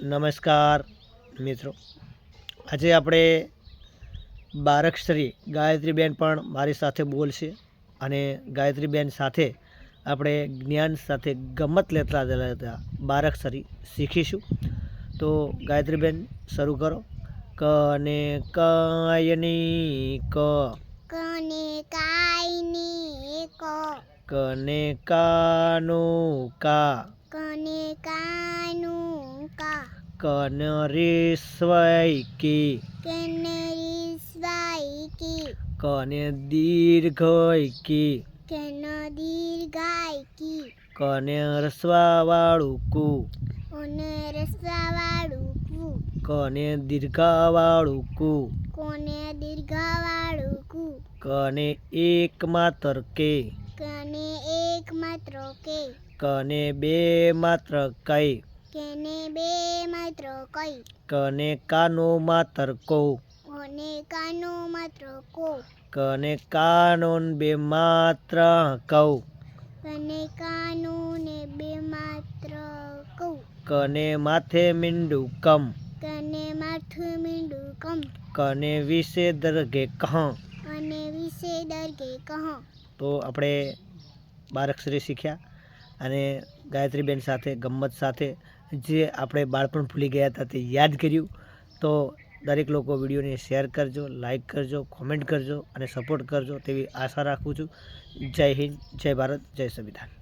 નમસ્કાર મિત્રો, આજે આપણે બારક્ષરી ગાયત્રીબેન પણ મારી સાથે બોલશે અને ગાયત્રીબેન સાથે આપણે જ્ઞાન સાથે ગમત લેતા લેતા બારક્ષરી શીખીશું. તો ગાયત્રીબેન શરૂ કરો. કને કાયની ક, કને કાયની ક, કને કાનું કા, કને કાનું કા, કનરેસ્વય કી, કેનરીસ્વાઈ કી, કને દીર્ઘય કી, કેન દીર્ઘાઈ કી, કને રસ્વાવાળું કુ, કોને રસવાવાળું કુ, કને દીર્ઘાવાળું કુ, કોને દીર્ઘાવાળું કુ, કને એક માત્ર કે, કને એક માત્ર કે, કને બે માત્ર કઈ, કેને બે માત્ર કઈ, કને કાનો માત્ર કો, કોને કાનો માત્ર કો, કને કાનોન બે માત્ર કઉ, કને કાનું ને બે માત્ર કઉ, કને માથે મીંડું કમ, કને માથું મીંડું કમ, કને વિશે દર્ઘે કહ. અને વિશે દર્ઘે કહ. તો આપણે બારક્ષરી શીખ્યા અને ગાયત્રીબેન સાથે ગમ્મત સાથે જે આપણે બાળપણ ભૂલી ગયા હતા તે યાદ કર્યું. તો દરેક લોકો વિડીયોને શેર કરજો, લાઈક કરજો, કોમેન્ટ કરજો અને સપોર્ટ કરજો તેવી આશા રાખું છું. જય હિન્દ, જય ભારત, જય સંવિધાન.